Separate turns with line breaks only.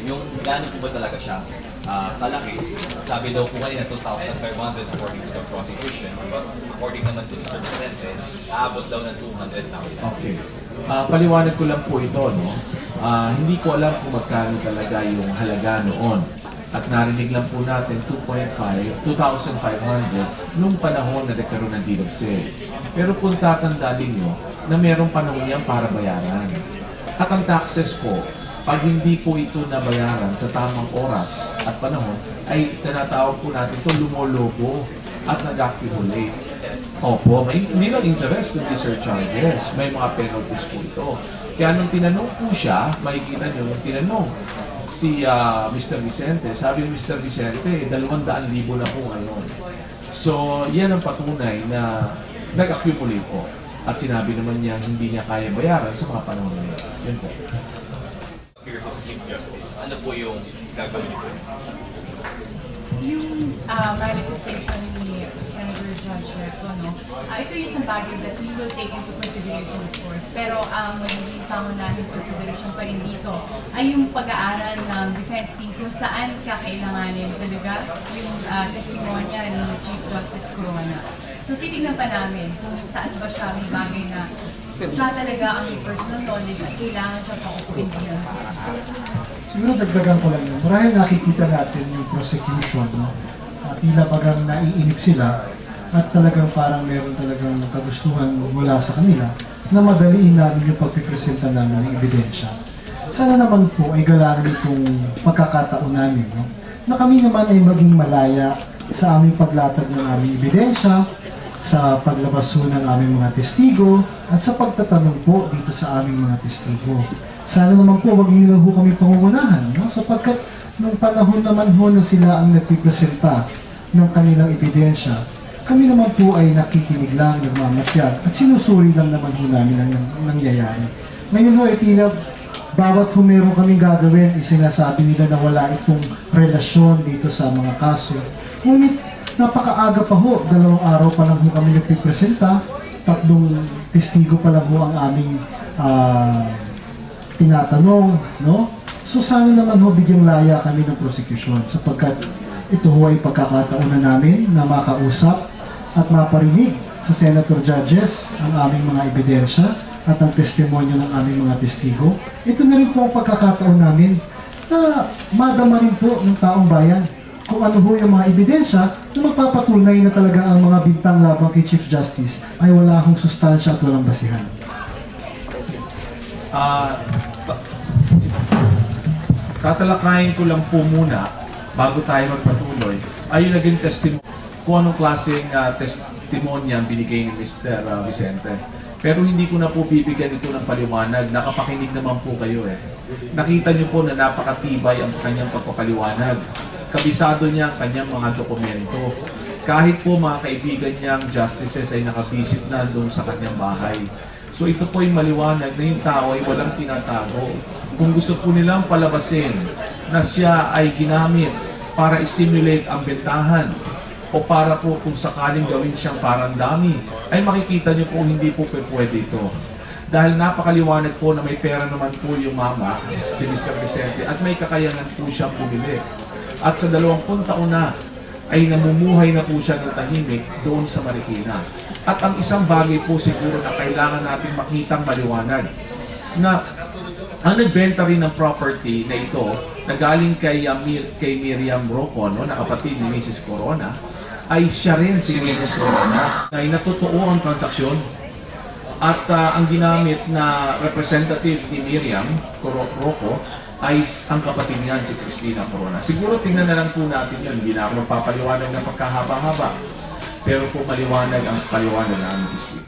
Yung gano'n po ba talaga siya kalaki? Sabi daw po kanina 2,500 according to the prosecution, but according naman to Mr. Vicente, aabot daw ng 200,000.
Okay. Paliwanag ko lang po ito, no? Hindi ko alam kung magkano talaga yung halaga noon. At narinig lang po natin 2,500 nung panahon na nagkaroon ng deed of sale. Pero kung tatandaan ninyo na mayroong panahon yan para bayaran. At ang taxes po, pag hindi po ito nabayaran sa tamang oras at panahon, ay tinatawag po natin ito lumolobo at nag-accumulate. Opo, hindi lang interest kundi surcharges. May mga penalties po ito. Kaya nung tinanong po siya, makikita nyo nung tinanong si Mr. Vicente, sabi ni Mr. Vicente, 200,000 na po ngayon. So, yan ang patunay na nag-accumulate po. At sinabi naman niya hindi niya kaya bayaran sa mga panahon na yun. Yun po.
Appear to Chief Justice, ano po yung gagawin niyo?
Yung manifestation ni Senator Judge Recto, no? Ito yung isang bagay that we will take into consideration, of course. Pero ang magiging pangunahing consideration pa rin dito ay yung pag-aaral ng defense team kung saan kakailanganin talaga yung testimonya ni Chief Justice Corona. So titignan pa namin kung saan ba siya may bagay na siya talaga ang personal knowledge at kailangan siya paupin bilang.
Siguro dagdagan ko lang yun. Marahil nakikita natin yung prosecution, no? Tila bagang naiinip sila at talagang parang meron talagang kagustuhan mula sa kanila na madaliin namin yung pagpipresenta namin ng ebidensya. Sana naman po ay galangin itong pagkakataon namin, no? Na kami naman ay maging malaya sa aming paglatag ng aming ebidensya, sa paglabas ho ng aming mga testigo, at sa pagtatanong po dito sa aming mga testigo. Sana naman po wag nila ho kami pangungunahan, no? Sapagkat nung panahon naman ho na sila ang nagpipresenta ng kanilang ebidensya, kami naman po ay nakikinig lang, nagmamatyag, at sinusuri lang naman ho namin ang nangyayari. Ngayon ho, tila bawat ho meron kaming gagawin, isinasabi nila na wala itong relasyon dito sa mga kaso. Ngunit napakaaga pa ho, 2 araw pa lang ho kami nagpipresenta, 3 testigo pa lang ho ang aming tinatanong, no? So sana naman ho bigyang laya kami ng prosecution sapagkat ito ho ay pagkakataon na namin na makausap at maparinig sa Senator Judges ang aming mga ebidensya at ang testimonyo ng aming mga testigo. Ito na rin po ang pagkakataon namin na madama rin po ng taong bayan kung ano ho yung mga ebidensya na magpapatunay na talaga ang mga bintang labang kay Chief Justice ay wala akong sustansya at walang basihan.
Tatalakayin ko lang po muna bago tayo magpatuloy ay yung naging testimony kung anong klaseng testimonya ang binigay ni Mr. Vicente. Pero hindi ko na po bibigyan ito ng paliwanag. Nakapakinig naman po kayo eh. Nakita niyo po na napakatibay ang kanyang pagpapaliwanag. Kabisado niya ang kanyang mga dokumento. Kahit po mga kaibigan niyang justices ay nakabisit na doon sa kanyang bahay. So ito po yung maliwanag na yung tao ay walang tinatago. Kung gusto po nilang palabasin na siya ay ginamit para i-simulate ang bentahan o para po kung sakaling gawin siyang parang dami, ay makikita niyo po hindi po pwede ito. Dahil napakaliwanag po na may pera naman po yung mama, si Mr. Vicente, at may kakayanan po siyang bumili. At sa 20 taon na, ay namumuhay na po siya ng tahimik doon sa Marikina. At ang isang bagay po siguro na kailangan natin makitang maliwanag, na ang nagbenta rin ng property na ito na galing kay Miriam Roco, no, na kapatid ni Mrs. Corona, ay siya rin si Mrs. Corona ay natotoo ang transaksyon at ang ginamit na representative ni Miriam Roco ay ang kapatid niyan si Cristina Corona. Siguro tingnan na lang po natin yun, hindi na ako magpapaliwanag ng pagkahaba-haba, pero po maliwanag ang paliwanag ng aming history.